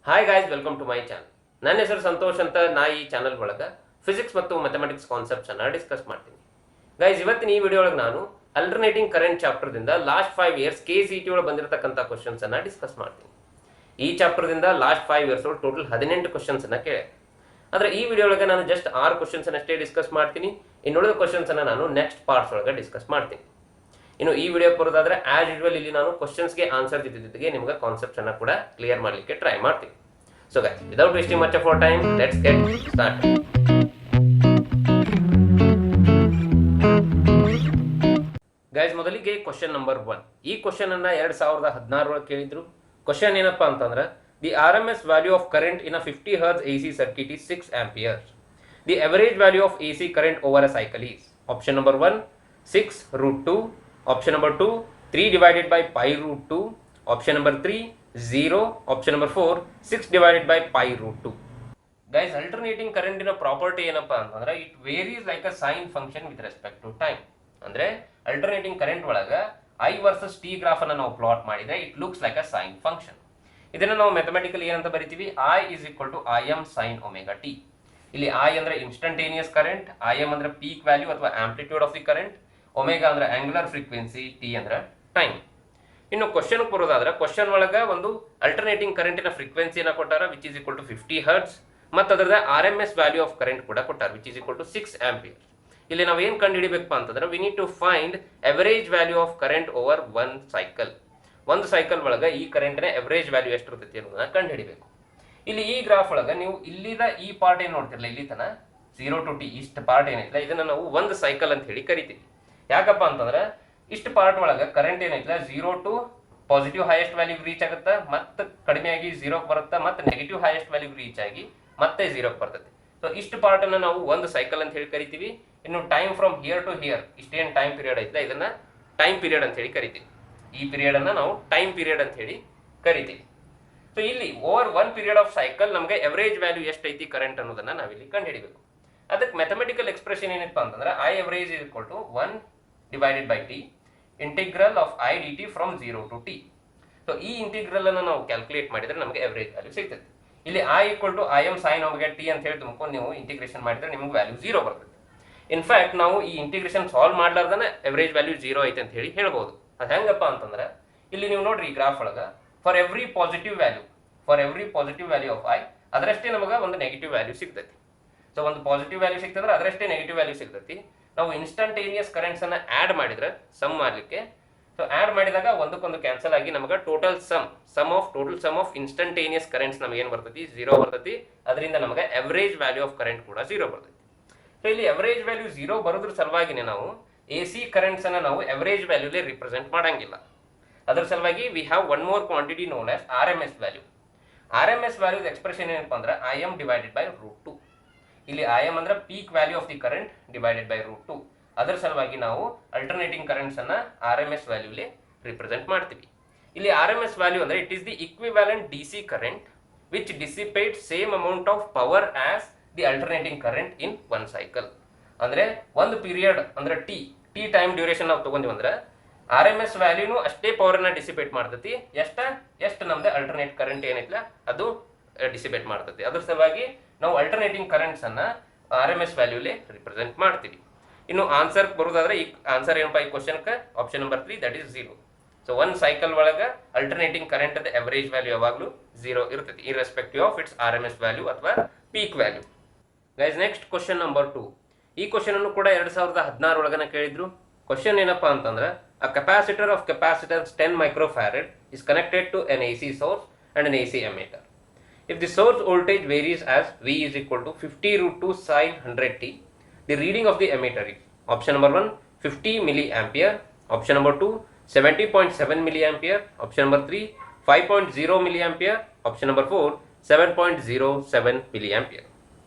Hi guys, welcome to my channel. ನನ್ನ ಹೆಸರು ಸಂತೋಷ್ ಅಂತ. ನಾ ಈ ಚಾನಲ್ ಒಳಗೆ ಫಿಸಿಕ್ಸ್ ಮತ್ತು ಮ್ಯಾಥಮೆಟಿಕ್ಸ್ ಕಾನ್ಸೆಪ್ಟ್ಸ್ ಅನ್ನು ಡಿಸ್ಕಸ್ ಮಾಡ್ತೀನಿ. ಗೈಸ್, ಇವತ್ತಿನ ಈ ವಿಡಿಯೋ ಒಳಗೆ ನಾನು ಅಲ್ಟರ್ನೇಟಿಂಗ್ ಕರೆಂಟ್ ಚಾಪ್ಟರ್ದಿಂದ ಲಾಸ್ಟ್ 5 ಇಯರ್ಸ್ KCET ಒಳಗೆ ಬಂದಿರತಕ್ಕಂಥ ಕ್ವಶನ್ಸ್ ಅನ್ನು ಡಿಸ್ಕಸ್ ಮಾಡ್ತೀನಿ. ಈ ಚಾಪ್ಟರ್ದಿಂದ ಲಾಸ್ಟ್ 5 ಇಯರ್ಸ್ ಒಳಗೆ ಟೋಟಲ್ 18 ಕ್ವಶನ್ಸ್ ಅನ್ನು ಕೇಳಿದೆ. ಆದರೆ ಈ ವಿಡಿಯೋ ಒಳಗೆ ನಾನು ಜಸ್ಟ್ 6 ಕ್ವಶನ್ಸ್ ಅಷ್ಟೇ ಡಿಸ್ಕಸ್ ಮಾಡ್ತೀನಿ. ಇನ್ನುಳಿದ ಕ್ವಶನ್ಸ್ ಅನ್ನು ನಾನು ನೆಕ್ಸ್ಟ್ ಪಾರ್ಟ್ಸ್ ಒಳಗೆ ಡಿಸ್ಕಸ್ ಮಾಡ್ತೀನಿ. ಇನ್ನು ಈ ವಿಡಿಯೋ ಬರೋದಾದ್ರೆ ಆಸ್ ಯೂಶುವಲ್ ಇಲ್ಲಿ ನಾನು ಕ್ವಶನ್ಸ್ಗೆ ಆನ್ಸರ್ ಜೊತೆಗೆ ನಿಮಗೆ ಕಾನ್ಸೆಪ್ಟ್ಸ್ ಅನ್ನು ಕೂಡ ಕ್ಲಿಯರ್ ಮಾಡಲಿಕ್ಕೆ ಟ್ರೈ ಮಾಡ್ತೀನಿ. So guys, without wasting much of our time, let's get started. Guys, ಮೊದಲಿಗೆ ಕ್ವಶನ್ ನಂಬರ್ 1. ಈ ಕ್ವಶನ್ ಅನ್ನ 2016 ಒಳಗೆ ಕೇಳಿದ್ರು. ಕ್ವಶನ್ ಏನಪ್ಪಾ ಅಂತಂದ್ರೆ the RMS value of current in a 50 Hz AC circuit is 6 amperes. The average value of AC current over a cycle is option number 1 6√2, option number 2 3 divided by pi root 2, option number 3 0, option number 4 6 divided by pi root 2. Guys, alternating current in a property ಏನಪ್ಪಾ ಅಂತಂದ್ರೆ it varies like a sine function with respect to time. ಅಂದ್ರೆ alternating current ಒಳಗೆ I versus t graph ಅನ್ನು ನಾವು plot ಮಾಡಿದ್ರೆ it looks like a sine function. ಇದನ್ನ ನಾವು mathematically ಏನಂತ ಬರಿತೀವಿ? I is equal to Im sin omega t. ಇಲ್ಲಿ I ಅಂದ್ರೆ ಇನ್ಸ್ಟಂಟೇನಿಯಸ್ ಕರೆಂಟ್, Im ಅಂದ್ರೆ ಪೀಕ್ ವ್ಯಾಲ್ಯೂ ಅಥವಾ amplitude of the current, omega ಅಂದ್ರೆ ಆಂಗುಲರ್ ಫ್ರೀಕ್ವೆನ್ಸಿ, t ಅಂದ್ರೆ ಟೈಮ್. ಇನ್ನು ಕ್ವಶನ್ ಬರೋದಾದ್ರೆ ಕ್ವಶನ್ ಒಳಗೆ ಒಂದು ಅಲ್ಟರ್ನೇಟಿಂಗ್ ಕರೆಂಟಿನ ಫ್ರೀಕ್ವೆನ್ಸಿಯನ್ನು ಕೊಟ್ಟಾರ which is equal to 50 hertz ಮತ್ತು ಅದರದ RMS ವ್ಯಾಲ್ಯೂ ಆಫ್ ಕರೆಂಟ್ ಕೂಡ ಕೊಟ್ಟಾರ which is equal to 6 ampere. ಇಲ್ಲಿ ನಾವು ಏನು ಕಂಡು ಹಿಡಿಬೇಕಪ್ಪ ಅಂತಂದ್ರೆ we need to find average value of current over one cycle. ಒಂದು ಸೈಕಲ್ ಒಳಗೆ ಈ ಕರೆಂಟ್ನ ಎವರೇಜ್ ವ್ಯಾಲ್ಯೂ ಎಷ್ಟು ಇರ್ತೈತಿ ಅನ್ನೋದನ್ನ ಕಂಡು ಹಿಡಿಬೇಕು. ಇಲ್ಲಿ ಈ ಗ್ರಾಫ್ ಒಳಗೆ ನೀವು ಇಲ್ಲಿದ ಈ ಪಾರ್ಟ್ ಏನು ನೋಡ್ತಿರಲ್ಲ, ಇಲ್ಲಿ ತನ 0 to t ಇಷ್ಟು ಪಾರ್ಟ್ ಏನೈತಿಲ್ಲ ಇದನ್ನ ನಾವು ಒಂದು ಸೈಕಲ್ ಅಂತ ಹೇಳಿ ಕರಿತೀವಿ. ಯಾಕಪ್ಪ ಅಂತಂದ್ರೆ ಇಷ್ಟು ಪಾರ್ಟ್ ಒಳಗೆ ಕರೆಂಟ್ ಏನೈತಿಲ್ಲ 0 to positive highest value reach ಆಗುತ್ತೆ, ಮತ್ತೆ ಕಡಿಮೆಯಾಗಿ 0ಕ್ಕೆ ಬರುತ್ತೆ, ಮತ್ತೆ ನೆಗೆಟಿವ್ ಹೈಯೆಸ್ಟ್ ವ್ಯಾಲ್ಯೂ ರೀಚ್ ಆಗಿ ಮತ್ತೆ 0ಕ್ಕೆ ಬರ್ತದೆ. ಸೊ ಇಷ್ಟು ಪಾರ್ಟ್ ಅನ್ನು ನಾವು ಒಂದು ಸೈಕಲ್ ಅಂತ ಹೇಳಿ ಕರಿತೀವಿ. ಇನ್ನು time from here to here ಇಷ್ಟೇನು ಟೈಮ್ ಪೀರಿಯಡ್ ಐತೆ ಇದನ್ನ ಟೈಮ್ ಪೀರಿಯಡ್ ಅಂತ ಹೇಳಿ ಕರಿತೀವಿ. ಈ ಪೀರಿಯಡ್ ಅನ್ನ ನಾವು ಟೈಮ್ ಪೀರಿಯಡ್ ಅಂತ ಹೇಳಿ ಕರಿತೀವಿ. ಸೊ ಇಲ್ಲಿ over one period of cycle ನಮಗೆ ಎವರೇಜ್ ವ್ಯಾಲ್ಯೂ ಎಷ್ಟೈತಿ ಕರೆಂಟ್ ಅನ್ನೋದನ್ನ ನಾವಿಲ್ಲಿ ಕಂಡು ಹಿಡಿಬೇಕು. ಅದಕ್ಕೆ ಮ್ಯಾಥಮೆಟಿಕಲ್ ಎಕ್ಸ್ಪ್ರೆಷನ್ ಏನಪ್ಪ ಅಂತಂದ್ರೆ I average is equal to 1 divided by t integral of I dt from 0 to t. So ಈ ಇಂಟಿಗ್ರಲ್ ಅನ್ನು ನಾವು ಕ್ಯಾಲ್ಕುಲೇಟ್ ಮಾಡಿದ್ರೆ ನಮಗೆ ಎವರೇಜ್ ವ್ಯಾಲ್ಯೂ ಸಿಗ್ತದೆ. ಇಲ್ಲಿ I equal to Im sin omega t ಅಂತ ಹೇಳಿ ತುಂಬಿಕೊಂಡು ನೀವು ಇಂಟಿಗ್ರೇಷನ್ ಮಾಡಿದ್ರೆ ನಿಮ್ಗೆ ವ್ಯಾಲ್ಯೂ 0 ಬರ್ತದೆ. ಇನ್ಫ್ಯಾಕ್ಟ್ ನಾವು ಈ ಇಂಟಿಗ್ರೇಷನ್ ಸಾಲ್ವ್ ಮಾಡ್ಲಾರ್ದನೆ ಎವರೇಜ್ ವ್ಯಾಲ್ಯೂ 0 ಐತೆ ಅಂತ ಹೇಳಿ ಹೇಳ್ಬೋದು. ಅದು ಹೆಂಗಪ್ಪ ಅಂತಂದ್ರೆ ಇಲ್ಲಿ ನೀವು ನೋಡ್ರಿ ಈ ಗ್ರಾಫ್ ಒಳಗೆ for every positive value of I ಅದರಷ್ಟೇ ನಮಗೆ ಒಂದು ನೆಗೆಟಿವ್ ವ್ಯಾಲ್ಯೂ ಸಿಗ್ತೈತಿ. ಸೊ ಒಂದು ಪಾಸಿಟಿವ್ ವ್ಯಾಲ್ಯೂ ಸಿಗ್ತಂದ್ರೆ ಅದರಷ್ಟೇ ನೆಗೆಟಿವ್ ವ್ಯಾಲ್ಯೂ ಸಿಗ್ತೈತಿ. ನಾವು ಇನ್ಸ್ಟಂಟೇನಿಯಸ್ ಕರೆಂಟ್ಸ್ ಅನ್ನ ಆಡ್ ಮಾಡಿದ್ರೆ ಸಮ್ ಮಾಡಲಿಕ್ಕೆ, ಸೊ ಆಡ್ ಮಾಡಿದಾಗ ಒಂದಕ್ಕೊಂದು ಕ್ಯಾನ್ಸಲ್ ಆಗಿ ನಮಗೆ total some of instantaneous currents ನಮಗೆ ಏನು ಬರ್ತೈತಿ 0 ಬರ್ತೈತಿ. ಅದರಿಂದ ನಮಗೆ ಎವರೇಜ್ ವ್ಯಾಲ್ಯೂ ಆಫ್ ಕರೆಂಟ್ ಕೂಡ 0 ಬರ್ತೈತಿ. ಸೊ ಇಲ್ಲಿ ಎವರೇಜ್ ವ್ಯಾಲ್ಯೂ 0 ಬರೋದ್ರ ಸಲುವಾಗಿನೇ ನಾವು AC ಕರೆಂಟ್ಸ್ ಅನ್ನ ನಾವು ಎವರೇಜ್ ವ್ಯಾಲ್ಯೂಲಿ ರಿಪ್ರೆಸೆಂಟ್ ಮಾಡಂಗಿಲ್ಲ. ಅದರ ಸಲುವಾಗಿ we have one more quantity known as RMS value. RMS values expression ಏನಪ್ಪ ಅಂದ್ರೆ Im ಡಿವೈಡೆಡ್ ಬೈ √2. ಇಲ್ಲಿ Im ಅಂದ್ರೆ peak value of the current divided by √2. ಅದರ ಸಲುವಾಗಿ ನಾವು ಅಲ್ಟರ್ನೇಟಿಂಗ್ ಕರೆಂಟ್ಸ್ ಅನ್ನ RMS ವ್ಯಾಲ್ಯೂಲಿ ರಿಪ್ರೆಸೆಂಟ್ ಮಾಡ್ತೀವಿ. ಇಲ್ಲಿ RMS ವ್ಯಾಲ್ಯೂ ಅಂದ್ರೆ it is the equivalent DC current which dissipate same amount of power as the alternating current in one cycle. ಅಂದ್ರೆ ಒಂದು ಪೀರಿಯಡ್ ಅಂದ್ರೆ ಟಿ ಟೈಮ್ ಡ್ಯೂರೇಷನ್ ನಾವು ತಗೊಂಡಿವಿ ಅಂದ್ರೆ RMS ವ್ಯಾಲ್ಯೂನು ಅಷ್ಟೇ ಪವರ್ನ ಡಿಸಿಪೇಟ್ ಮಾಡ್ತೈತಿ ಎಷ್ಟು ನಮ್ದು ಅಲ್ಟರ್ನೇಟ್ ಕರೆಂಟ್ ಏನೈತಿಲ್ಲ ಅದು ಡಿಸಿಪೇಟ್ ಮಾಡ್ತೈತಿ. ಅದ್ರ ಸಲುವಾಗಿ ನಾವು ಅಲ್ಟರ್ನೇಟಿಂಗ್ ಕರೆಂಟ್ಸ್ ಅನ್ನ RMS ವ್ಯಾಲ್ಯೂಲಿ ರಿಪ್ರೆಸೆಂಟ್ ಮಾಡ್ತೀವಿ. ಇನ್ನು ಆನ್ಸರ್ ಬರೋದಾದ್ರೆ ಈ ಆನ್ಸರ್ ಏನಪ್ಪ ಈ ಕ್ವಶನ್ಗೆ option number 3 that is 0. So one cycle ಒಳಗೆ ಅಲ್ಟರ್ನೇಟಿಂಗ್ ಕರೆಂಟ್ ಅದ ಎವರೇಜ್ ವ್ಯಾಲ್ಯೂ ಯಾವಾಗಲೂ 0 ಇರ್ತೈತಿ irrespective of its RMS value ಅಥವಾ peak value. Guys, next question number 2. ಈ ಕ್ವಶನ್ ಅನ್ನು ಕೂಡ 2016 ಒಳಗನ ಕೇಳಿದ್ರು. ಕ್ವಶನ್ ಏನಪ್ಪಾ ಅಂತಂದ್ರೆ a capacitor of capacitance 10 microfarad is connected to an AC source and an AC ammeter. If the source voltage varies as V is equal to 50√2 sin 100t, the reading of the ammeter is option number 1 50 milliampere, option number 2 70.7 milliampere, option number 3 5.0 milliampere, option number 4 7.07 milliampere.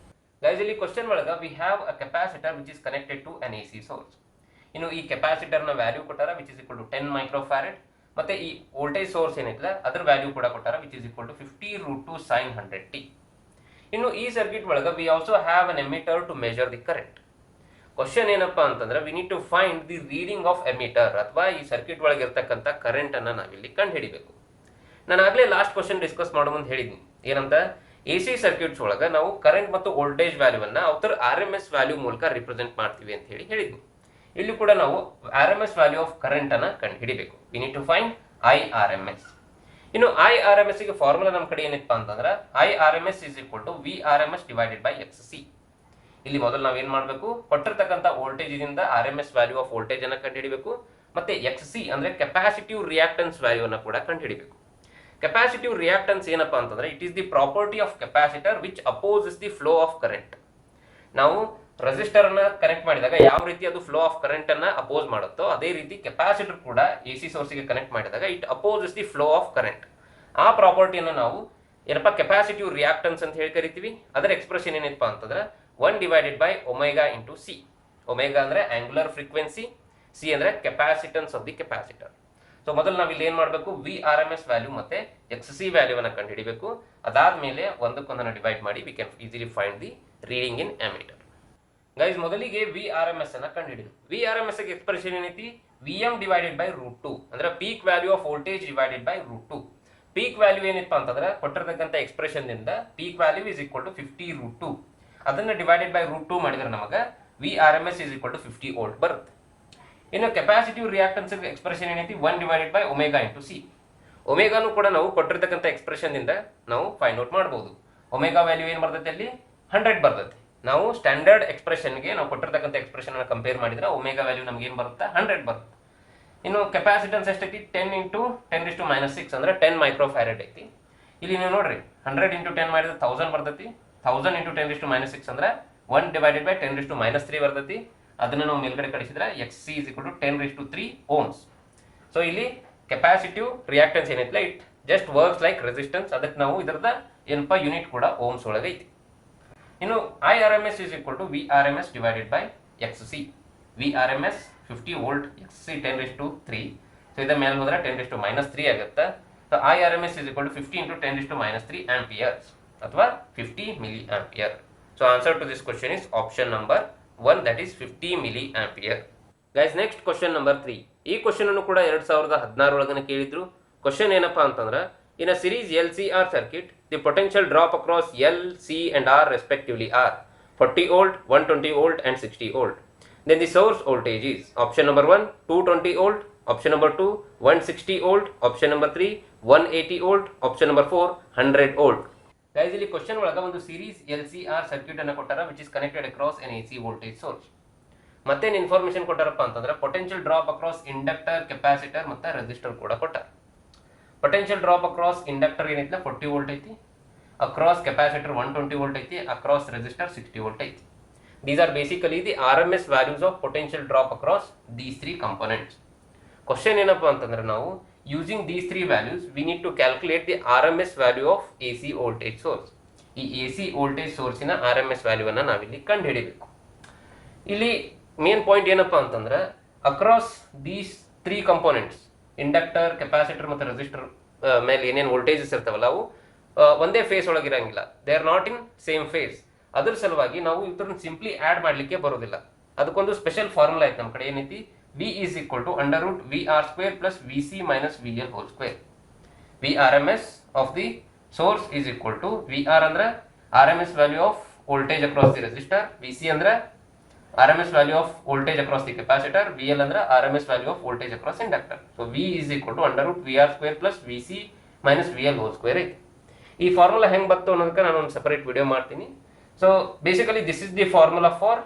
Guys, ಇಲ್ಲಿ question ಒಳಗೆ we have a capacitor which is connected to an AC source. ಇನ್ನು ಈ capacitor ನ value ಕೊಟ್ಟಾರ which is equal to 10 microfarad, ಮತ್ತೆ ಈ voltage source ಏನಿಲ್ಲ ಅದರ ವ್ಯಾಲ್ಯೂ ಕೂಡ ಕೊಟ್ಟಾರ which is equal to 50√2 sin 100t. ಇನ್ನು ಈ ಸರ್ಕ್ಯೂಟ್ ಒಳಗೆ we also have an ammeter to measure the current. Question ಏನಪ್ಪಾ ಅಂತಂದ್ರೆ we need to find the reading of ammeter ಅಥವಾ ಈ ಸರ್ಕ್ಯೂಟ್ ಒಳಗೆ ಇರ್ತಕ್ಕಂಥ ಕರೆಂಟ್ ಅನ್ನ ನಾವಿಲ್ಲಿ ಕಂಡು ಹಿಡಿಬೇಕು. ನಾನು ಆಗಲೇ ಲಾಸ್ಟ್ ಕ್ವಶನ್ ಡಿಸ್ಕಸ್ ಮಾಡೋ ಮುಂದೆ ಹೇಳಿದ್ನಿ ಏನಂತ ಎ ಸಿ ಸರ್ಕ್ಯೂಟ್ಸ್ ಒಳಗೆ ನಾವು ಕರೆಂಟ್ ಮತ್ತು ವೋಲ್ಟೇಜ್ ವ್ಯಾಲ್ಯೂವನ್ನು ಅವರ ಆರ್ ಎಮ್ ಎಸ್ ವ್ಯಾಲ್ಯೂ ಮೂಲಕ ರಿಪ್ರೆಸೆಂಟ್ ಮಾಡ್ತೀವಿ ಅಂತ ಹೇಳಿದ್ವಿ. ಇಲ್ಲಿ ಕೂಡ ನಾವು R M S value of current ಅನ್ನ ಕಂಡು ಹಿಡಿಬೇಕು. We need to find I R M S. ಇನ್ನು ಐ ಆರ್ ಎಮ್ ಎಸ್ ಗೆ ಫಾರ್ಮುಲಾ ನಮ್ಮ ಕಡೆ ಏನಪ್ಪಾ ಅಂತಂದ್ರೆ I R M S is equal to V R M S divided by X C. ಇಲ್ಲಿ ಮೊದಲು ನಾವು ಏನ್ ಮಾಡಬೇಕು, ಕೊಟ್ಟಿರ್ತಕ್ಕಂಥ ವೋಲ್ಟೇಜ್ ಇಂದ R M S value of voltage ಅನ್ನ ಕಂಡು ಹಿಡಿಬೇಕು. ಮತ್ತೆ ಎಕ್ಸ್ ಸಿ ಅಂದ್ರೆ ಕೆಪಾಸಿಟಿವ್ ರಿಯಾಕ್ಟನ್ಸ್ ವ್ಯಾಲ್ಯೂ ಅನ್ನ ಕೂಡ ಕಂಡು ಹಿಡಿಬೇಕು. ಕೆಪಾಸಿಟಿವ್ ರಿಯಾಕ್ಟನ್ಸ್ ಏನಪ್ಪಾ ಅಂತಂದ್ರೆ it is the property of capacitor which opposes the flow of current. ನಾವು ರೆಸಿಸ್ಟರ್ ಅನ್ನ ಕನೆಕ್ಟ್ ಮಾಡಿದಾಗ ಯಾವ ರೀತಿ ಅದು ಫ್ಲೋ ಆಫ್ ಕರೆಂಟ್ ಅನ್ನ ಅಪೋಸ್ ಮಾಡುತ್ತೋ ಅದೇ ರೀತಿ ಕೆಪಾಸಿಟರ್ ಕೂಡ ಎ ಸಿ ಸೋರ್ಸ್ ಗೆ ಕನೆಕ್ಟ್ ಮಾಡಿದಾಗ it opposes the flow of current. ಆ ಪ್ರಾಪರ್ಟಿಯನ್ನು ನಾವು ಏನಪ್ಪಾ ಕೆಪಾಸಿಟಿವ್ ರಿಯಾಕ್ಟನ್ಸ್ ಅಂತ ಹೇಳಿ ಕರಿತೀವಿ. ಅದರ ಎಕ್ಸ್ಪ್ರೆಷನ್ ಏನಪ್ಪಾ ಅಂತಂದ್ರೆ 1 divided by omega into C. Omega ಅಂದ್ರೆ ಆಂಗುಲರ್ ಫ್ರೀಕ್ವೆನ್ಸಿ, ಸಿ ಅಂದ್ರೆ capacitance of the capacitor. So ಮೊದಲು ನಾವು ಇಲ್ಲಿ ಏನ್ ಮಾಡಬೇಕು, V R M S value ಮತ್ತೆ ಎಕ್ಸ್ ಸಿ ವ್ಯಾಲ್ಯೂವನ್ನ ಕಂಡು ಹಿಡಿಬೇಕು. ಅದಾದ್ಮೇಲೆ ಒಂದಕ್ಕೊಂದನ್ನು ಡಿವೈಡ್ ಮಾಡಿ we can easily find the reading in ammeter. Guys ಮೊದಲಿಗೆ ವಿ ಆರ್ ಎಮ್ ಎಸ್ ಅನ್ನ ಕಂಡು ಹಿಡಿದು V R M S expression ಏನೈತಿ, V M divided by root 2 ಅಂದ್ರೆ peak value of voltage divided by root 2. Peak value ಏನಪ್ಪಾ ಅಂತಂದ್ರೆ ಕೊಟ್ಟಿರ್ತಕ್ಕಂಥ expression ದಿಂದ peak value is equal to 50 root 2. ಅದನ್ನ ಡಿವೈಡೆಡ್ ಬೈ ರೂಟ್ 2 ಮಾಡಿದ್ರೆ ನಮಗೆ V R M S is equal to 50 volt ಬರುತ್ತೆ. ಇನ್ನು ಕೆಪಾಸಿಟಿವ್ ರಿಯಾಕ್ಟನ್ಸ್ ಎಕ್ಸ್ಪ್ರೆಷನ್ ಏನೈತಿ 1 divided by omega into C. ಒಮೆಗಾನು ಕೂಡ ನಾವು ಕೊಟ್ಟಿರ್ತಕ್ಕಂಥ ಎಕ್ಸ್ಪ್ರೆಷನ್ ದಿಂದ ನಾವು ಫೈಂಡ್ ಔಟ್ ಮಾಡಬಹುದು. ಒಮೆಗಾ ವ್ಯಾಲ್ಯೂ ಏನು ಬರ್ತೈತೆ ಅಲ್ಲಿ 100 ಬರ್ತೈತೆ. ನಾವು ಸ್ಟ್ಯಾಂಡರ್ಡ್ ಎಕ್ಸ್ಪ್ರೆಷನ್ಗೆ ನಾವು ಕೊಟ್ಟಿರ್ತಕ್ಕಂಥ ಎಕ್ಸ್ಪ್ರೆಷನ್ ಅನ್ನು ಕಂಪೇರ್ ಮಾಡಿದ್ರೆ ಒಮೆಗಾ ವ್ಯಾಲ್ಯೂ ನಮ್ಗೆ ಏನು ಬರುತ್ತೆ 100 ಬರುತ್ತೆ. ಇನ್ನು ಕೆಪಾಸಿಟನ್ಸ್ ಎಷ್ಟೈತಿ 10 ಇಂಟು 10⁻⁻⁶ ಅಂದ್ರೆ 10 ಮೈಕ್ರೋ ಫ್ಯಾರಡ್ ಐತಿ. ಇಲ್ಲಿ ನೀವು ನೋಡ್ರಿ 100 ಇಂಟು 10 ಮಾಡಿದ್ರೆ 1000 ಬರ್ತೈತಿ. 1000 ಇಂಟು 10⁻⁻⁶ ಅಂದ್ರೆ 1 ಡಿವೈಡೆಡ್ ಬೈ 10⁻³ ಬರ್ತೈತಿ. ಅದನ್ನು ನಾವು ಮೇಲ್ಗಡೆ ಕಳಿಸಿದ್ರೆ X C is equal to 10⁻³ ohms. So ಇಲ್ಲಿ ಕೆಪಾಸಿಟಿವ್ ರಿಯಾಕ್ಟನ್ಸ್ ಏನೈತಿಲ್ಲ it just works like resistance. ಅದಕ್ಕೆ ನಾವು ಇದರದ ಏನಪ್ಪ ಯೂನಿಟ್ ಕೂಡ ಓಮ್ಸ್ ಒಳಗೆ ಐತಿ. ಇನ್ನು I R M S is equal to V R M S divided by X C. V R M S 50 volt, X C 10⁻3. So ಇದರ ಮೇಲೆ ಹೋದ್ರೆ 10⁻³ ಆಗುತ್ತೆ. So I R M S is equal to 50 into 10⁻³ amperes ಅಥವಾ 50 milli ampere. So answer to this question is option number 1, that is 50 milli ampere. Guys next question number 3. ಈ question ಅನ್ನು ಕೂಡ 2016 ಒಳಗನೆ ಕೇಳಿದ್ರು. Question ಏನಪ್ಪಾ ಅಂತಂದ್ರೆ in a series L.C.Rcircuit the potential drop across L, C and R respectively are 40 volt, 120 volt and 60 volt. Then the source voltage is option number 1 220 volt, option number 2 160 volt, option number 3 180 volt, option number 4 100 volt. Guys ಇಲ್ಲಿ question ಒಳಗೆ ಒಂದು series LC-R circuit ಅನ್ನು ಕೊಟ್ಟಾರ which is connected across an AC voltage source. ಮತ್ತೇನು information ಕೊಟ್ಟಾರಪ್ಪ ಅಂತಂದ್ರೆ potential drop across inductor, capacitor ಮತ್ತೆ resistor ಕೂಡ ಕೊಟ್ಟಾರ. ಪೊಟೆನ್ಷಿಯಲ್ ಡ್ರಾಪ್ ಅಕ್ರಾಸ್ ಇಂಡಕ್ಟರ್ ಏನೈತಿ 40 ವೋಲ್ಟ್ ಐತಿ, ಅಕ್ರಾಸ್ ಕೆಪಾಸಿಟರ್ 120 ವೋಲ್ಟ್ ಐತಿ, ಅಕ್ರಾಸ್ ರೆಸಿಸ್ಟರ್ 60 ವೋಲ್ಟ್ ಐತಿ. These are basically the R M S values of potential drop across these 3 components. Question ಏನಪ್ಪಾ ಅಂತಂದ್ರೆ ನಾವು using these 3 values we need to calculate the R M S value of A C voltage source. ಈ A C voltage ಸೋರ್ಸಿನ R M S ವ್ಯಾಲ್ಯೂವನ್ನು ನಾವಿಲ್ಲಿ ಕಂಡು ಹಿಡಿಬೇಕು. ಇಲ್ಲಿ ಮೇನ್ ಪಾಯಿಂಟ್ ಏನಪ್ಪಾ ಅಂತಂದ್ರೆ across these 3 components inductor, capacitor ಮತ್ತು ರೆಸಿಸ್ಟರ್ ಮೇಲೆ ಏನೇನು ವೋಲ್ಟೇಜಸ್ ಇರ್ತಾವಲ್ಲ ಅವು ಒಂದೇ ಫೇಸ್ ಒಳಗಿರಂಗಿಲ್ಲ. They are not in same phase. ಅದ್ರ ಸಲುವಾಗಿ ನಾವು ಇದ್ರನ್ನ ಸಿಂಪ್ಲಿ ಆ್ಯಡ್ ಮಾಡಲಿಕ್ಕೆ ಬರೋದಿಲ್ಲ. ಅದಕ್ಕೊಂದು ಸ್ಪೆಷಲ್ ಫಾರ್ಮುಲಾ ಐತೆ ನಮ್ಮ ಕಡೆ ಏನೈತಿ, V is equal to √VR² plus V C minus V L whole square. V R M S of the source is equal to V R ಅಂದ್ರೆ R M S value of voltage across the resistor, V C ಅಂದ್ರೆ R M S value of voltage across the capacitor, V L ಅಂದ್ರೆ R M S value of voltage across inductor. So V is equal to √VR² plus V C minus V L whole square ಐತಿ. ಈ formula ಹೆಂಗೆ ಬಂತು ಅನ್ನೋದಕ್ಕೆ ನಾನು ಒಂದು separate video ಮಾಡ್ತೀನಿ. So basically this is the formula for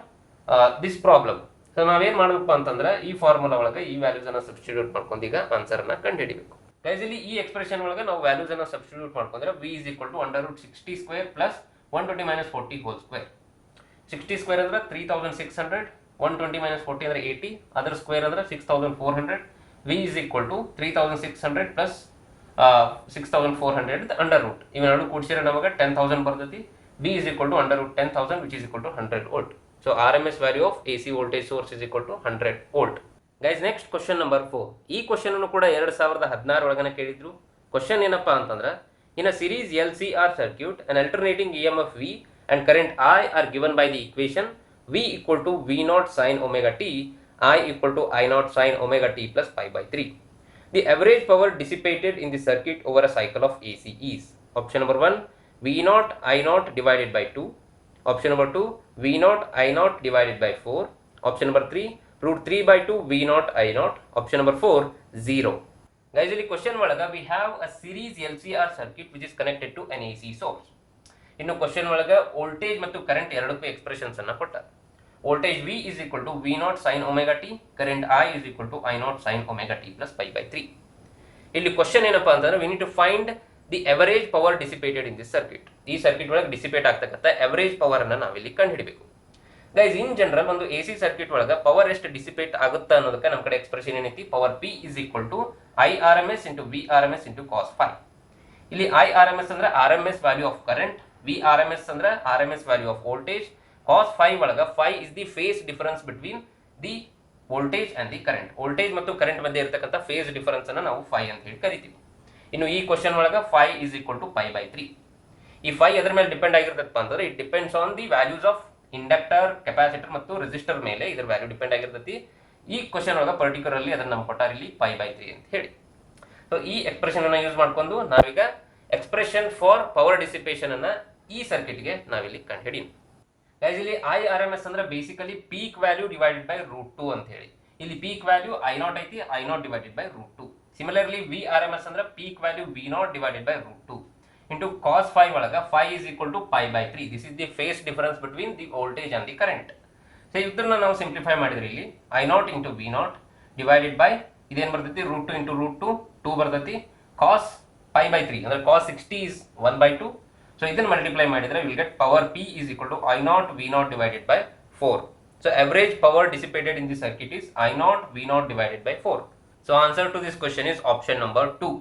this problem. So ನಾವೇನು ಮಾಡಬೇಕು ಅಂತಂದ್ರೆ ಈ ಫಾರ್ಮುಲಾ ಒಳಗೆ ಈ ವ್ಯಾಲ್ಯೂಸ್ ಅನ್ನ ಸಬ್ಸ್ಟಿಟ್ಯೂಟ್ ಮಾಡ್ಕೊಂಡು ಈಗ ಆನ್ಸರ್ ಅನ್ನ ಕಂಡುಹಿಡಿಬೇಕು. ಗೈಸ್ ಇಲ್ಲಿ ಈ ಎಕ್ಸ್ಪ್ರೆಷನ್ ಒಳಗೆ ನಾವು ವ್ಯಾಲ್ಯೂಸ್ ಅನ್ನ ಸಬ್ಸ್ಟಿಟ್ಯೂಟ್ ಮಾಡ್ಕೊಂಡ್ರೆ V is equal to √60² plus 120 minus 40 whole square. 60² ಅಂದ್ರೆ 3600, 120 ಮೈನಸ್ 40 ಅಂದ್ರೆ 80, ಅದರ ಸ್ಕ್ವೇರ್ ಅಂದ್ರೆ 6400. V is equal to 3600 plus 6400 under root. ಇವೆರಡು ಕೂಡಿಸಿದ್ರೆ ನಮಗೆ 10,000 ಬರ್ತೈತಿ. V is equal to √10,000 which is equal to 100 volt. So R M S value of A C voltage source is equal to 100 volt. Guys next question number 4. ಈ question ಅನ್ನು ಕೂಡ 2016 ಒಳಗನೆ ಕೇಳಿದ್ರು. Question ಏನಪ್ಪಾ ಅಂತಂದ್ರೆ in a series LC-R circuit an alternating EMF V and current I are given by the equation V equal to V0 sin omega t, I equal to I0 sin omega t plus pi by 3. The average power dissipated in the circuit over a cycle of AC is option number 1 V naught I naught divided by 2. Option number 2, V naught I naught divided by 4. Option number 3, root 3 by 2 V naught I naught. Option number 4, 0. Guys, in the question we have a series LC-R circuit which is connected to an AC source. In the question voltage ಮತ್ತು current ಎರಡಕ್ಕೂ expressions ಅನ್ನು ಕೊಟ್ಟ. Voltage V is equal to V naught sin omega t, current I is equal to I naught sin omega t plus pi by 3. ಇಲ್ಲಿ question ಏನಪ್ಪಾ ಅಂತಂದ್ರೆ we need to find the average power dissipated in this circuit. ಈ circuit ಒಳಗೆ dissipate ಆಗ್ತಕ್ಕಂಥ average power ಅನ್ನು ನಾವಿಲ್ಲಿ ಕಂಡುಹಿಡಿಯಬೇಕು. Guys, in general ಒಂದು AC ಸರ್ಕ್ಯೂಟ್ ಒಳಗೆ ಪವರ್ ಎಷ್ಟು ಡಿಸಿಪೇಟ್ ಆಗುತ್ತಾ ಅನ್ನೋದಕ್ಕೆ ನಮ್ಮ ಕಡೆ ಎಕ್ಸ್ಪ್ರೆಷನ್ ಏನೈತಿ, power P is equal to IRMS into VRMS into cos phi. ಇಲ್ಲಿ IRMS ಅಂದ್ರೆ RMS value of current, VRMS ಅಂದ್ರೆ RMS value of voltage, cos phi ಒಳಗ phi is the phase difference between the voltage and the current. Voltage ಮತ್ತು current ಮಧ್ಯೆ ಇರತಕ್ಕಂಥ face difference ಅನ್ನು ನಾವು phi ಅಂತ ಹೇಳಿ ಕರಿತೀವಿ. ಇನ್ನು ಈ ಕ್ವೆಶ್ಚನ್ ಒಳಗ phi is equal to pi by 3. ಈ phi ಎದರ ಮೇಲೆ ಡಿಪೆಂಡ್ ಆಗಿರ್ತದಪ್ಪ ಅಂತಂದ್ರೆ it depends on the values of inductor, capacitor ಮತ್ತು ರೆಸಿಸ್ಟರ್ ಮೇಲೆ ಇದರ ವ್ಯಾಲ್ಯೂ ಡಿಪೆಂಡ್ ಆಗಿರ್ತೈತಿ. ಈ ಕ್ವೆಶ್ಚನ್ ಒಳಗ ಪರ್ಟಿಕ್ಯುಲರ್ಲಿ ಅದನ್ನ ನಮ್ಮ ಕೊಟ್ಟಾರ ಇಲ್ಲಿ pi by 3 ಅಂತ ಹೇಳಿ. ಸೊ ಈ ಎಕ್ಸ್ಪ್ರೆಷನ್ ಅನ್ನ ಯೂಸ್ ಮಾಡ್ಕೊಂಡು ನಾವೀಗ ಎಕ್ಸ್ಪ್ರೆಷನ್ ಫಾರ್ ಪವರ್ ಡಿಸಿಪೇಷನ್ ಅನ್ನ ಈ ಸರ್ಕ್ಯೂಟ್ ಗೆ ನಾವಿಲ್ಲಿ ಕಂಡುಹಿಡಿಯೋಣ. ಗೈಸ್, ಇಲ್ಲಿ IRMS ಅಂದ್ರೆ basically peak value divided by root 2 ಅಂತ ಹೇಳಿ. ಇಲ್ಲಿ ಪೀಕ್ ವ್ಯಾಲ್ಯೂ I0 ಐತಿ, I0 divided by root 2. Similarly VRMS ಅಂದ್ರೆ peak value V0 divided by root 2 into cos phi ಒಳಗ phi is equal to pi by 3. This is the phase difference between the voltage and the current. So ಇದನ್ನ ನಾವು simplify ಮಾಡಿದ್ರೆ ಇಲ್ಲಿ I0 into V0 divided by ಇದೇನು ಬರ್ತೈತಿ root 2 into root 2 ಬರ್ತೈತಿ, cos pi by 3 ಅಂದ್ರೆ cos 60 is 1 by 2. So ಇದನ್ನ multiply ಮಾಡಿದ್ರೆ will get power P is equal to I0 V0 divided by 4. So average power dissipated in the circuit is I0 V0 divided by 4. So answer to this question is option number 2.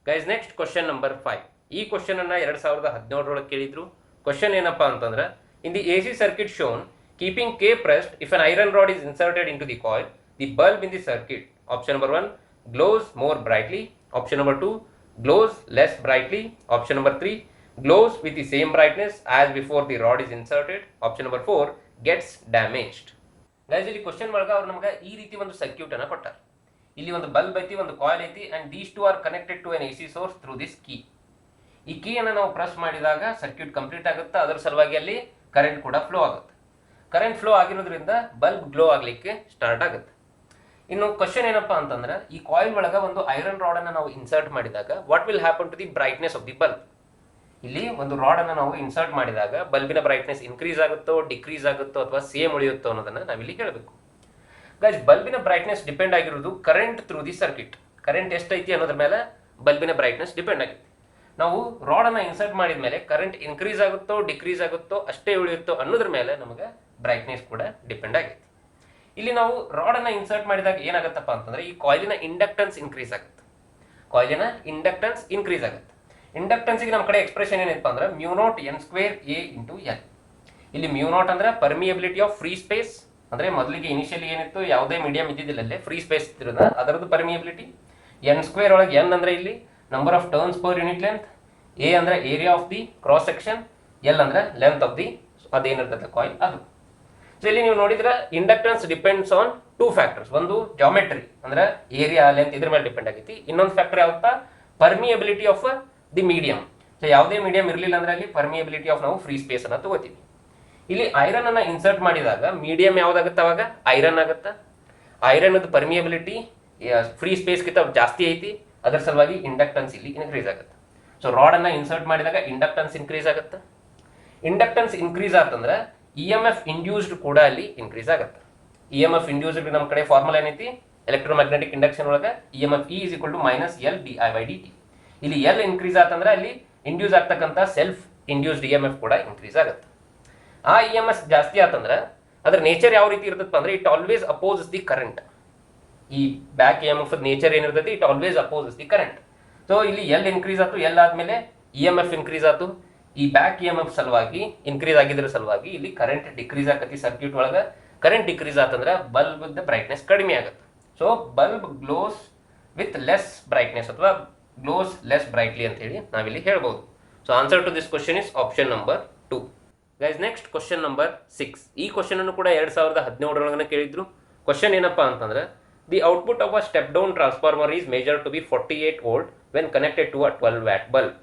Guys, next question number 5. ಈ question ಅನ್ನ 2017 ಒಳಗೆ ಕೇಳಿದ್ರು. Question ಏನಪ್ಪಾ ಅಂತಂದ್ರೆ in the AC circuit shown keeping K pressed if an iron rod is inserted into the coil, the bulb in the circuit, option number 1, glows more brightly, option number 2, glows less brightly, option number 3, glows with the same brightness as before the rod is inserted, option number 4, gets damaged. Guys, ಇಲ್ಲಿ question ಒಳಗೆ ಅವ್ರು ನಮಗೆ ಈ ರೀತಿ ಒಂದು circuit ಅನ್ನ ಕೊಟ್ಟಾರ. ಇಲ್ಲಿ ಒಂದು ಬಲ್ಬ್ ಐತಿ, ಒಂದು ಕಾಯಿಲ್ ಐತಿ, and these two are connected to an AC source through this key. ಈ ಕೀಯನ್ನು ನಾವು ಪ್ರೆಸ್ ಮಾಡಿದಾಗ ಸರ್ಕ್ಯೂಟ್ ಕಂಪ್ಲೀಟ್ ಆಗುತ್ತೆ, ಅದರ ಸಲುವಾಗಿ ಅಲ್ಲಿ ಕರೆಂಟ್ ಕೂಡ ಫ್ಲೋ ಆಗುತ್ತೆ. ಕರೆಂಟ್ ಫ್ಲೋ ಆಗಿರೋದ್ರಿಂದ ಬಲ್ಬ್ ಗ್ಲೋ ಆಗಲಿಕ್ಕೆ ಸ್ಟಾರ್ಟ್ ಆಗುತ್ತೆ. ಇನ್ನು ಕ್ವಶನ್ ಏನಪ್ಪಾ ಅಂತಂದ್ರೆ ಈ ಕಾಯಿಲ್ ಒಳಗೆ ಒಂದು ಐರನ್ ರಾಡ್ ಅನ್ನು ನಾವು ಇನ್ಸರ್ಟ್ ಮಾಡಿದಾಗ what will happen to the brightness of the bulb. ಇಲ್ಲಿ ಒಂದು ರಾಡ್ ಅನ್ನು ನಾವು ಇನ್ಸರ್ಟ್ ಮಾಡಿದಾಗ ಬಲ್ಬಿನ ಬ್ರೈಟ್ನೆಸ್ ಇನ್ಕ್ರೀಸ್ ಆಗುತ್ತೋ, ಡಿಕ್ರೀಸ್ ಆಗುತ್ತೋ ಅಥವಾ ಸೇಮ್ ಉಳಿಯುತ್ತೋ ಅನ್ನೋದನ್ನ ನಾವಿಲ್ಲಿ ಹೇಳಬೇಕು. ಗೈಸ್, ಬಲ್ಬಿನ ಬ್ರೈಟ್ನೆಸ್ ಡಿಪೆಂಡ್ ಆಗಿರೋದು current through the circuit. Current ಎಷ್ಟೈತಿ ಅನ್ನೋದ್ರ ಮೇಲೆ ಬಲ್ಬಿನ ಬ್ರೈಟ್ನೆಸ್ ಡಿಪೆಂಡ್ ಆಗುತ್ತೆ. ನಾವು ರಾಡ್ ಅನ್ನ ಇನ್ಸರ್ಟ್ ಮಾಡಿದ ಮೇಲೆ ಕರೆಂಟ್ ಇನ್ಕ್ರೀಸ್ ಆಗುತ್ತೋ, ಡಿಕ್ರೀಸ್ ಆಗುತ್ತೋ, ಅಷ್ಟೇ ಉಳಿಯುತ್ತೋ ಅನ್ನೋದ್ರ ಮೇಲೆ ನಮಗೆ ಬ್ರೈಟ್ನೆಸ್ ಕೂಡ ಡಿಪೆಂಡ್ ಆಗೈತಿ. ಇಲ್ಲಿ ನಾವು ರಾಡ್ ಅನ್ನ ಇನ್ಸರ್ಟ್ ಮಾಡಿದಾಗ ಏನಾಗುತ್ತಪ್ಪ ಅಂತಂದ್ರೆ ಈ ಕಾಯಿಲಿನ ಇಂಡಕ್ಟೆನ್ಸ್ ಇನ್ಕ್ರೀಸ್ ಆಗುತ್ತೆ. ಕಾಯಿಲಿನ ಇಂಡಕ್ಟೆನ್ಸ್ ಇನ್ಕ್ರೀಸ್ ಆಗುತ್ತೆ. ಇಂಡಕ್ಟೆನ್ಸ್ಗೆ ನಮ್ಮ ಕಡೆ ಎಕ್ಸ್ಪ್ರೆಷನ್ ಏನೈತಪ್ಪ ಅಂದ್ರೆ μ0 n² A into L. ಇಲ್ಲಿ μ0 ಅಂದ್ರೆ ಪರ್ಮಿಯಬಿಲಿಟಿ ಆಫ್ ಫ್ರೀ ಸ್ಪೇಸ್, ಅಂದ್ರೆ ಮೊದಲಿಗೆ ಇನಿಷಿಯಲಿ ಏನಿತ್ತು ಯಾವುದೇ ಮೀಡಿಯಂ ಇದ್ದಿದ್ದಿಲ್ಲ, ಫ್ರೀ ಸ್ಪೇಸ್ ಇರೋದ ಅದರದ್ದು ಪರ್ಮಿಯಬಿಲಿಟಿ. n² ಒಳಗೆ n ಅಂದ್ರೆ ಇಲ್ಲಿ number of turns per unit length, A ಅಂದ್ರೆ area of the cross section, L ಅಂದ್ರೆ ಲೆಂತ್ ಆಫ್ ದಿ ಅದೇನಿರ್ತದೆ ಕಾಯಿಲ್ ಅದು. ಸೊ ಇಲ್ಲಿ ನೀವು ನೋಡಿದ್ರೆ ಇಂಡಕ್ಟೆನ್ಸ್ ಡಿಪೆಂಡ್ಸ್ ಆನ್ 2 ಫ್ಯಾಕ್ಟರ್ಸ್. ಒಂದು ಜಾಮೆಟ್ರಿ ಅಂದ್ರೆ ಏರಿಯಾ, ಲೆಂತ್ ಇದ್ರ ಮೇಲೆ ಡಿಪೆಂಡ್ ಆಗೈತಿ. ಇನ್ನೊಂದು ಫ್ಯಾಕ್ಟರ್ ಯಾವತ್ತಾ permeability of the medium. So ಯಾವುದೇ ಮೀಡಿಯಂ ಇರಲಿಲ್ಲ ಅಂದ್ರೆ ಅಲ್ಲಿ ಪರ್ಮಿಯಬಿಲಿಟಿ ಆಫ್ ನಾವು ಫ್ರೀ ಸ್ಪೇಸ್ ಅನ್ನ ತಗೋತೀವಿ. ಇಲ್ಲಿ ಐರನ್ ಅನ್ನ ಇನ್ಸರ್ಟ್ ಮಾಡಿದಾಗ ಮೀಡಿಯಂ ಯಾವ್ದಾಗುತ್ತೆ, ಅವಾಗ ಐರನ್ ಆಗುತ್ತೆ. ಐರನ್ ಪರ್ಮಿಯಬಿಲಿಟಿ ಫ್ರೀ ಸ್ಪೇಸ್ಗಿಂತ ಜಾಸ್ತಿ ಐತಿ, ಅದರ ಸಲುವಾಗಿ ಇಂಡಕ್ಟೆನ್ಸ್ ಇಲ್ಲಿ ಇನ್ಕ್ರೀಸ್ ಆಗುತ್ತೆ. ಸೊ ರಾಡ್ ಅನ್ನ ಇನ್ಸರ್ಟ್ ಮಾಡಿದಾಗ ಇಂಡಕ್ಟೆನ್ಸ್ ಇನ್ಕ್ರೀಸ್ ಆಗುತ್ತೆ. ಇಂಡಕ್ಟೆನ್ಸ್ ಇನ್ಕ್ರೀಸ್ ಆತಂದ್ರೆ EMF ಇಂಡ್ಯೂಸ್ಡ್ ಕೂಡ ಅಲ್ಲಿ ಇನ್ಕ್ರೀಸ್ ಆಗುತ್ತೆ. EMF ಇಂಡ್ಯೂಸ್ಡ್ ನಮ್ಮ ಕಡೆ ಫಾರ್ಮುಲಾ ಏನೈತಿ, ಎಲೆಕ್ಟ್ರೋಮ್ಯಾಗ್ನೆಟಿಕ್ ಇಂಡಕ್ಷನ್ ಒಳಗೆ EMF E is equal to -L di/dt. ಇಲ್ಲಿ L ಇನ್ಕ್ರೀಸ್ ಆತಂದ್ರೆ ಅಲ್ಲಿ ಇಂಡ್ಯೂಸ್ ಆಗ್ತಕ್ಕಂಥ ಸೆಲ್ಫ್ ಇಂಡ್ಯೂಸ್ಡ್ EMF ಕೂಡ ಇನ್ಕ್ರೀಸ್ ಆಗುತ್ತೆ. ಆ EMF ಜಾಸ್ತಿ ಆತಂದ್ರೆ ಅದರ ನೇಚರ್ ಯಾವ ರೀತಿ ಇರ್ತದಪ್ಪ ಅಂದ್ರೆ it always opposes the current. ಈ ಬ್ಯಾಕ್ EMF ನೇಚರ್ ಏನಿರ್ತೈತಿ it always opposes the current. So ಇಲ್ಲಿ L ಇನ್ಕ್ರೀಸ್ ಆಯ್ತು, L ಆದ್ಮೇಲೆ EMF ಇನ್ಕ್ರೀಸ್ ಆಯ್ತು. ಈ ಬ್ಯಾಕ್ EMF ಸಲುವಾಗಿ ಇನ್ಕ್ರೀಸ್ ಆಗಿದ್ರ ಸಲುವಾಗಿ ಇಲ್ಲಿ ಕರೆಂಟ್ ಡಿಕ್ರೀಸ್ ಆಗತಿ. ಸರ್ಕ್ಯೂಟ್ ಒಳಗೆ ಕರೆಂಟ್ ಡಿಕ್ರೀಸ್ ಆತಂದ್ರೆ ಬಲ್ಬ್ ಬ್ರೈಟ್ನೆಸ್ ಕಡಿಮೆ ಆಗುತ್ತೆ. So bulb glows with less brightness ಅಥವಾ ಗ್ಲೋಸ್ ಲೆಸ್ ಬ್ರೈಟ್ಲಿ ಅಂತ ಹೇಳಿ ನಾವಿಲ್ಲಿ ಹೇಳ್ಬೋದು. So answer to this question is option number 2. Guys, next question number 6. ಈ ಕ್ವಶನ್ ಅನ್ನು ಕೂಡ 2017 ಕೇಳಿದ್ರು. ಕ್ವಶನ್ ಏನಪ್ಪಾ ಅಂತಂದ್ರೆ the output of a step down transformer is measured to be 48 volt when connected to a 12 watt bulb.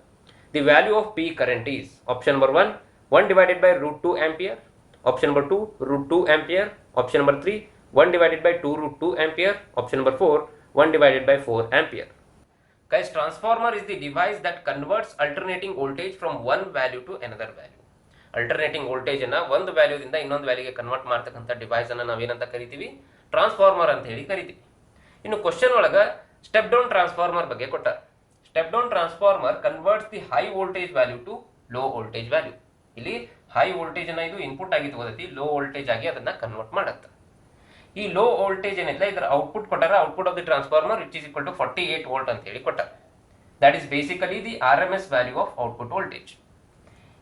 The value of P current is option number 1, 1 divided by root 2 ampere, option number 2, root 2 ampere, option number 3, 1 divided by 2 root 2 ampere, option number 4, 1 divided by 4 ampere. Guys, transformer is the device that converts alternating voltage from one value to another value. Alternating voltage ಅನ್ನ ಒಂದು ವ್ಯಾಲ್ಯೂದಿಂದ ಇನ್ನೊಂದು ವ್ಯಾಲ್ಯೂಗೆ convert ಮಾಡ್ತಕ್ಕಂಥ device ಅನ್ನ ನಾವೇನಂತ ಕರಿತೀವಿ, transformer ಅಂತ ಹೇಳಿ ಕರಿತೀವಿ. ಇನ್ನು ಕ್ವಶನ್ ಒಳಗ ಸ್ಟೆಪ್ ಡೌನ್ ಟ್ರಾನ್ಸ್ಫಾರ್ಮರ್ ಬಗ್ಗೆ ಕೊಟ್ಟಾರ. Step down transformer converts the high voltage value to low voltage value. ಇಲ್ಲಿ ಹೈ ವೋಲ್ಟೇಜ್ ಅನ್ನ ಇದು ಇನ್ಪುಟ್ ಆಗಿ ತಗೋದೈತಿ, ಲೋ ವೋಲ್ಟೇಜ್ ಆಗಿ ಅದನ್ನ ಕನ್ವರ್ಟ್ ಮಾಡುತ್ತೆ. ಈ ಲೋ ವೋಲ್ಟೇಜ್ ಏನಿಲ್ಲ ಇದರ ಔಟ್ಪುಟ್ ಕೊಟ್ಟಾರ, output of the transformer which is equal to 48 volt ಅಂತ ಹೇಳಿ ಕೊಟ್ಟಾರ. That is basically the RMS value of output voltage.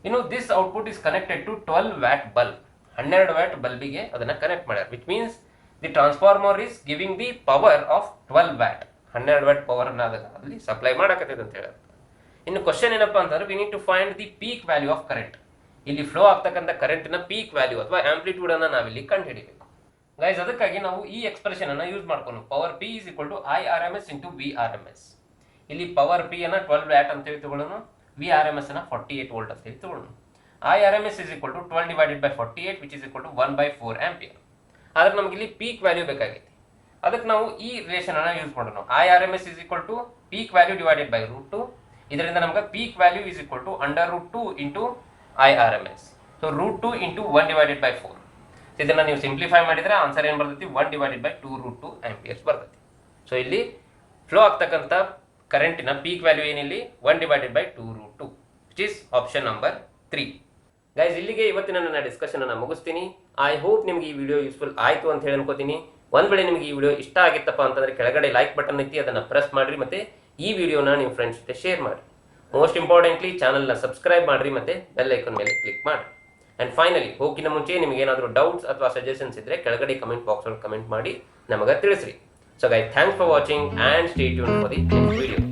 ಇನ್ನು this output is connected to 12 watt bulb. 12 watt ಬಲ್ಬಿಗೆ ಅದನ್ನ ಕನೆಕ್ಟ್ ಮಾಡ್ಯಾರ, which means the transformer is giving the power of 12 watt. 12 watt power ಅನ್ನ ಅದರಲ್ಲಿ supply ಮಾಡಕತ್ತೈತೆ ಅಂತ ಹೇಳಿ. ಇನ್ನು question ಏನಪ್ಪಾ ಅಂತಂದ್ರೆ we need to find the peak value of current. ಇಲ್ಲಿ ಫ್ಲೋ ಆಗ್ತಕ್ಕಂಥ ಕರೆಂಟ್ನ ಪೀಕ್ ವ್ಯಾಲ್ಯೂ ಅಥವಾ ಆಂಪ್ಲಿಟ್ಯೂಡ್ ಅನ್ನ ನಾವಿಲ್ಲಿ ಕಂಡುಹಿಡಿಬೇಕು. ಗೈಸ್, ಅದಕ್ಕಾಗಿ ನಾವು ಈ ಎಕ್ಸ್ಪ್ರೆಷನ್ ಅನ್ನ ಯೂಸ್ ಮಾಡ್ಕೊಂಡು power P is equal to IRMS into VRMS. ಇಲ್ಲಿ ಪವರ್ P ಅನ್ನ 12 ವ್ಯಾಟ್ ಅಂತ ಹೇಳಿ ತಗೊಳ್ಳೋಣ, VRMS ಅನ್ನ 48 ವೋಲ್ಟ್ ಅಂತ ಹೇಳಿ ತಗೊಳ್ಳೋಣ. IRMS is equal to 12 divided by 48 which is equal to 1/4 ampere. ಆದ್ರೆ ನಮಗೆ ಇಲ್ಲಿ ಪೀಕ್ ವ್ಯಾಲ್ಯೂ ಬೇಕಾಗೈತಿ. ಅದಕ್ಕೆ ನಾವು ಈ ರಿಲೇಷನ್ ಅನ್ನ ಯೂಸ್ ಮಾಡೋಣ. IRMS is equal to peak value divided by root 2. ಇದರಿಂದ ನಮಗೆ peak value is equal to under root 2 into IRMS. So root 2 into 1 divided by 4. ಇದನ್ನ ನೀವು ಸಿಂಪ್ಲಿಫೈ ಮಾಡಿದ್ರೆ ಆನ್ಸರ್ ಏನು ಬರ್ತೈತಿ, 1 divided by 2 root 2 amperes ಬರ್ತೈತಿ. ಸೊ ಇಲ್ಲಿ ಫ್ಲೋ ಆಗ್ತಕ್ಕಂಥ ಕರೆಂಟಿನ ಪೀಕ್ ವ್ಯಾಲ್ಯೂ ಏನಿಲ್ಲಿ 1 divided by 2 root 2 which is option number 3. Guys, ಇಲ್ಲಿಗೆ ಇವತ್ತಿನ ನನ್ನ ಡಿಸ್ಕಷನ್ ಅನ್ನ ಮುಗಿಸ್ತೀನಿ. ಐ ಹೋಪ್ ನಿಮ್ಗೆ ಈ ವಿಡಿಯೋ ಯೂಸ್ಫುಲ್ ಆಯ್ತು ಅಂತ ಹೇಳಿ ಅನ್ಕೋತೀನಿ. ಒಂದ್ ವೇಳೆ ನಿಮಗೆ ಈ ವಿಡಿಯೋ ಇಷ್ಟ ಆಗಿತ್ತಪ್ಪ ಅಂತಂದ್ರೆ ಕೆಳಗಡೆ ಲೈಕ್ ಬಟನ್ ಐತಿ, ಅದನ್ನ ಪ್ರೆಸ್ ಮಾಡ್ರಿ ಮತ್ತೆ ಈ ವಿಡಿಯೋನ ನಿಮ್ಮ ಫ್ರೆಂಡ್ಸ್ ಜೊತೆ ಶೇರ್ ಮಾಡಿ. ಮೋಸ್ಟ್ ಇಂಪಾರ್ಟೆಂಟ್ಲಿ ಚಾನಲ್ನ ಸಬ್ಸ್ಕ್ರೈಬ್ ಮಾಡ್ರಿ ಮತ್ತೆ ಬೆಲ್ ಐಕಾನ್ ಮೇಲೆ ಕ್ಲಿಕ್ ಮಾಡಿ. ಅಂಡ್ ಫೈನಲಿ ಹೋಗಿನ ಮುಂಚೆ ನಿಮಗೆ ಏನಾದರೂ ಡೌಟ್ಸ್ ಅಥವಾ ಸಜೆಷನ್ಸ್ ಇದ್ರೆ ಕೆಳಗಡೆ ಕಮೆಂಟ್ ಬಾಕ್ಸ್ ಅಲ್ಲಿ ಕಮೆಂಟ್ ಮಾಡಿ ನಮಗೆ ತಿಳಿಸ್ರಿ. So guys, thanks for watching and stay tuned for the next video.